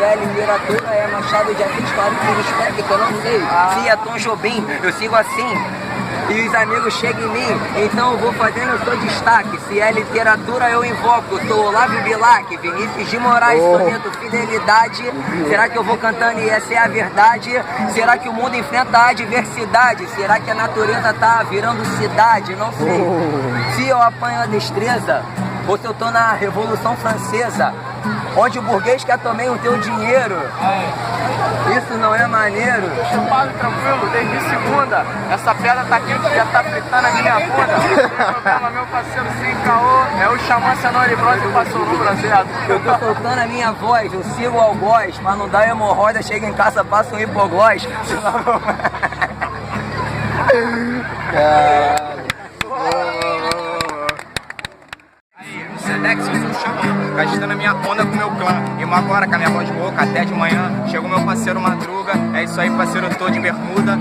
é literatura, é Machado de Assis, claro que respeito, que eu não sei. Se é Tom Jobim, eu sigo assim. E os amigos chegam em mim, então eu vou fazendo o seu destaque. Se é literatura, eu invoco. Sou Olavo Bilac, Vinícius de Moraes, soneto Fidelidade. Será que eu vou cantando e essa é a verdade? Será que o mundo enfrenta a adversidade? Será que a natureza tá virando cidade? Não sei. Se eu apanho a destreza, ou se eu tô na Revolução Francesa, onde o burguês quer também o teu dinheiro. Isso não é maneiro. Chupado tranquilo, desde segunda. Essa pedra tá quente, já tá fritando a minha bunda. Tem problema, meu parceiro sem caô. É o Xamã Cenoura e Bronze e passou no Brasil. Eu tô soltando a minha voz, eu sigo ao algoz. Pra não dar hemorroida, chega em casa, passa um hipoglós. Sedex, eu sou o Xamã, gastando a minha onda com meu clã. E agora com a minha voz rouca até de manhã. Chegou meu parceiro Madruga, é isso aí, parceiro, eu tô de bermuda.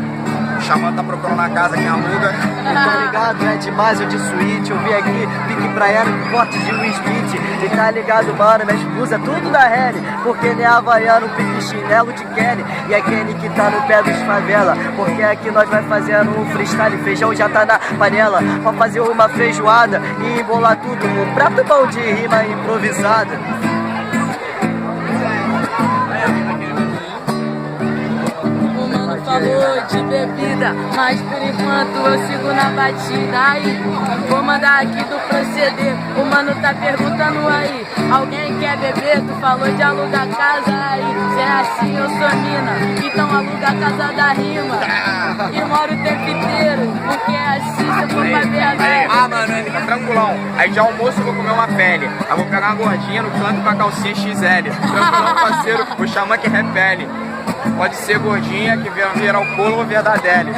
O Xamã tá procurando a casa, quem aluga. Tá ligado, é de base ou de suíte. Eu vim aqui, pique praiano, corte de Will Smith. E tá ligado, mano, minhas blusas tudo da Helly. Porque nem havaiano, pique chinelo de Kelly. E aquele que tá no pé dos favela. Porque aqui nós vai fazendo um freestyle. Feijão já tá na panela. Pra fazer uma feijoada e embolar tudo num prato bom de rima improvisada. Falou de bebida, mas por enquanto eu sigo na batida. Aí, vou mandar aqui do proceder. O mano tá perguntando aí, alguém quer beber? Tu falou de alugar casa aí. Se é assim, eu sou mina, então aluga a casa da rima. E moro o tempo inteiro, porque é assim, se eu for pra ver a velha. Ah, mano, tá tranquilão. Aí de almoço eu vou comer uma pele. Aí vou pegar uma gordinha no canto com a calcinha XL. Tranquilão, parceiro, o Xamã que repele. Pode ser gordinha que vira o colo ou vira da Deli.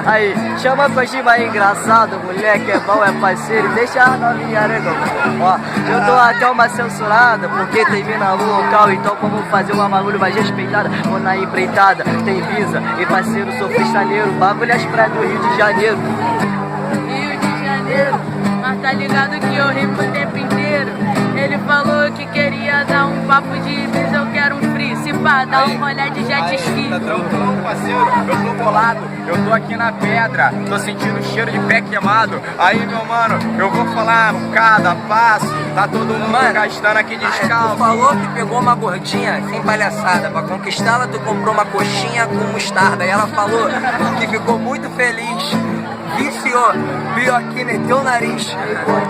Aí, chama pra rima engraçado, moleque é bom, é parceiro, deixa a novinha negão. Ó, eu dou até uma censurada, porque tem mina no local, então vamos fazer uma bagulho mais respeitada. Vou na empreitada, tem visa, e parceiro, sou freestaleiro, bagulho as praias do Rio de Janeiro. Rio de Janeiro, mas tá ligado que eu rimo o tempo inteiro. Ele falou que queria dar um papo de vez, eu quero um free. Se pá, dar um rolê de jet ski. Tá tranquilão, parceiro, eu tô bolado, eu tô aqui na pedra, tô sentindo o cheiro de pé queimado. Aí, meu mano, eu vou falar cada passo, tá todo mundo gastando aqui descalço. Tu falou que pegou uma gordinha, sem palhaçada, pra conquistá-la tu comprou uma coxinha com mostarda. E ela falou que ficou muito feliz. Viciou, viu aqui, meteu o nariz.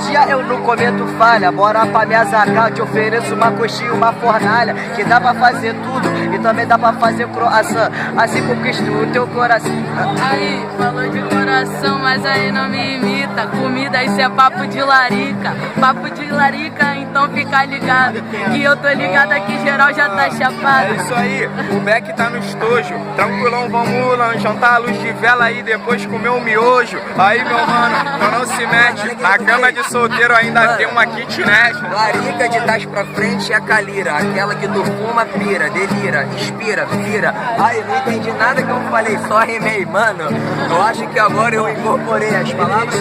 Dia eu não cometo falha, bora pra me azagar, te ofereço uma coxinha, uma fornalha, que dá pra fazer tudo e também dá pra fazer croissant, assim conquisto o teu coração. Aí, falou de coração, mas aí não me imita. Comida, isso é papo de larica. Papo de larica, então fica ligado, que eu tô ligada que geral já tá chapado. É isso aí, o Beck tá no estojo, tranquilão, vamos lá, jantar a luz de vela aí, depois comer um miojo. Aí, meu mano, então não se mete, na cama de solteiro ainda tem uma kitnet. Larica de trás pra frente é a calira, aquela que tu fuma, pira, delira, inspira, vira. Ai, eu não entendi nada que eu falei, só rimei, mano. Eu acho que agora eu incorporei as palavras.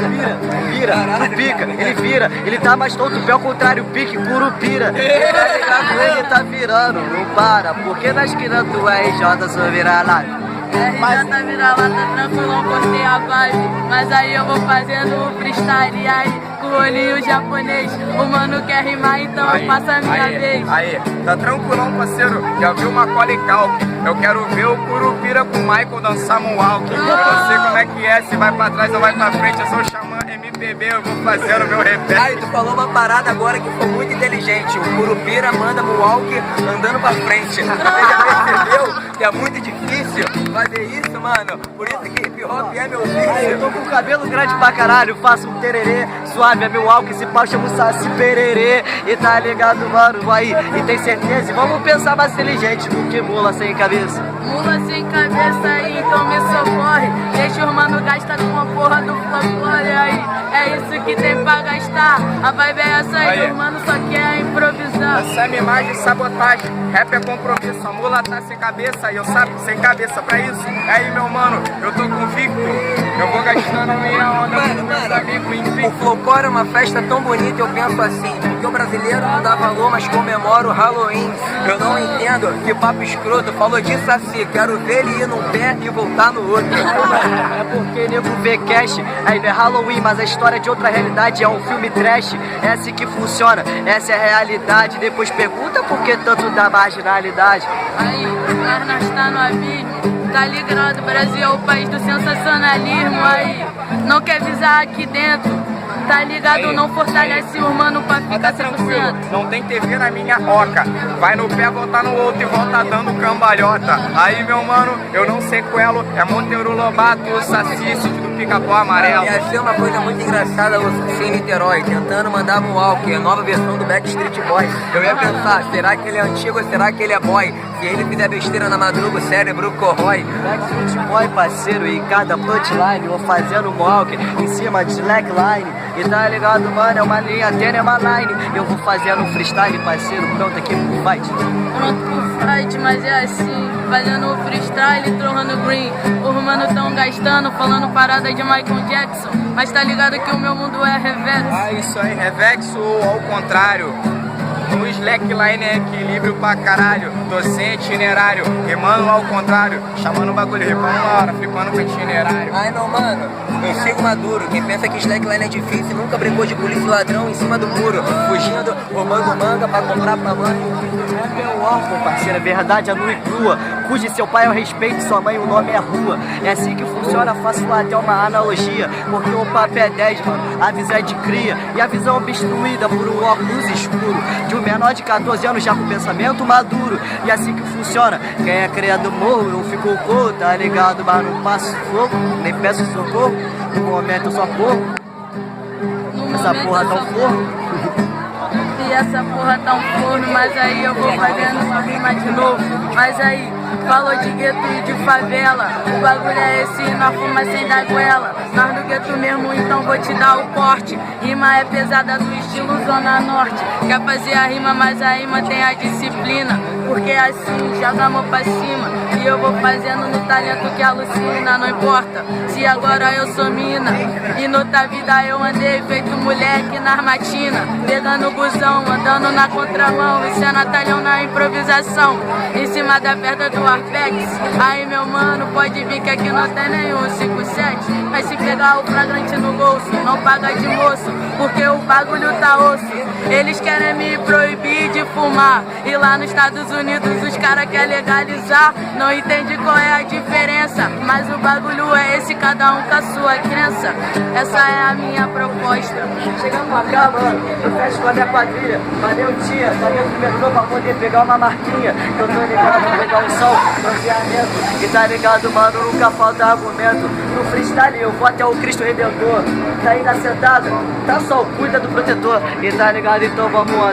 Vira, tu pica, ele vira, ele tá mais tonto, pé ao contrário, pique, curupira. Ele tá ligado, ele tá virando, não para, porque na esquina tu é RJ, sou vira-lata. RJ tá vira-lata, tranquilão, cortei a vibe. Mas aí eu vou fazendo o freestyle aí, com o olhinho japonês. O mano quer rimar, então eu passo a minha vez. Aí, tá tranquilão, parceiro, já viu uma Macaulay Culkin. Eu quero ver o Curupira com o Michael dançar moonwalk. Eu não sei como é que é, se vai pra trás ou vai pra frente. Eu sou o Xamã MPB, eu vou fazendo meu repete. Aí, tu falou uma parada agora que foi muito inteligente. O Curupira manda moonwalk andando pra frente. Você já percebeu que é muito difícil fazer isso, mano? Por isso que hip hop é meu vício. Eu tô com o cabelo grande pra caralho, faço um tererê suave, é meu álcool, esse pau chama o Saci Pererê. E tá ligado, mano, aí, e tem certeza? E vamos pensar mais inteligente do que mula sem cabeça. Mula sem cabeça aí, então me socorre. Deixa o mano gastar com a porra do folclore aí. É isso que tem pra gastar. A vibe é essa aí, o mano só quer improvisar. Essa é minha imagem de sabotagem, rap é compromisso. A mula tá sem cabeça e eu sabe sem cabeça pra isso. Aí, meu mano, eu tô convicto. Eu vou gastando a minha onda com meus amigos O invicto. Flowcore é uma festa tão bonita, eu penso assim, que o brasileiro não dá valor, mas comemora o Halloween. Eu não entendo que papo escroto falou disso assim, quero ver ele ir num pé e voltar no outro. É porque nego vê cash, aí não é Halloween, mas a história de outra realidade é um filme trash. É assim que funciona, essa é a realidade. Depois pergunta por que tanto da marginalidade. Aí, nós tá no abismo, tá ligado? O Brasil é o país do sensacionalismo. Aí, não quer visar aqui dentro, tá ligado? Aí. Não fortalece o humano pra Mas ficar tá tranquilo, 100%. não tem TV na minha roca. Vai no pé, volta no outro e volta dando cambalhota. Aí, meu mano, eu não sequelo. É Monteiro Lobato, o Saci, sítio do Pica-Pau Amarelo. Ia ser uma coisa muito engraçada você em Niterói, tentando mandar um Walker, a nova versão do Backstreet Boys. Eu ia pensar, será que ele é antigo ou será que ele é boy? Se ele fizer besteira na madruga, o cérebro corrói. Backstreet Boy, parceiro, e cada punchline, eu fazendo walk em cima de slackline. E tá ligado, mano, é uma linha tênue, é uma line. Eu vou fazendo freestyle, parceiro, pronto aqui pro fight. Pronto pro fight, mas é assim, fazendo freestyle, torrando green. Os mano tão gastando, falando parada de Michael Jackson, mas tá ligado que o meu mundo é reverso. Ah, isso aí, revexo ou ao contrário? No slackline é equilíbrio pra caralho. Tô sem itinerário, rimando ao contrário. Chamando o bagulho, ripando na hora, flipando com itinerário. Ai meu mano, eu sigo maduro. Quem pensa que slackline é difícil nunca brincou de polícia e ladrão em cima do muro. Fugindo, roubando manga pra comprar pra mãe. É meu órfão, parceiro, é verdade, é nua e crua. Cuide seu pai, eu respeito, sua mãe, o nome é rua. É assim que funciona, faço até uma analogia. Porque o papo é 10, mano, a visão é de cria. E a visão obstruída por um óculos escuro. De um menor de 14 anos já com pensamento maduro. E assim que funciona, quem é criado morro, eu fico corro, tá ligado? Mas não passo fogo, nem peço socorro. No momento eu só corro, No essa momento porra eu tá só um forro. E essa porra tá um forno, mas aí eu vou fazendo uma rima de novo. Mas aí, falou de gueto e de favela, o bagulho é esse, nós fuma sem dar goela. Nós do gueto mesmo, então vou te dar o corte. Rima é pesada do estilo Zona Norte. Quer fazer a rima, mas a rima tem a disciplina. Porque assim, joga a mão pra cima. E eu vou fazendo no talento que alucina. Não importa se agora eu sou mina. E noutra vida eu andei feito moleque nas matinas. Pegando busão, andando na contramão. Isso é Natalhão na improvisação. Em cima da perda do Arpex. Aí meu mano, pode vir que aqui não tem nenhum 57. Mas se pegar o flagrante no bolso, não paga de moço. Porque o bagulho tá osso. Eles querem me proibir de fumar. E lá nos Estados Unidos os caras querem legalizar. Não entende qual é a diferença. Mas o bagulho é esse, cada um com a sua crença. Essa é a minha proposta. Chegamos pra cá, mano, eu fecho com a minha quadrilha. Valeu, tia, só dentro do metrô pra poder pegar uma marquinha. Que eu tô ligado, vou pegar um som, bronzeamento. E tá ligado, mano, nunca falta argumento. No freestyle eu vou até o Cristo Redentor. Tá aí na sentada, tá sol, cuida do protetor. E tá ligado, então vamos andar.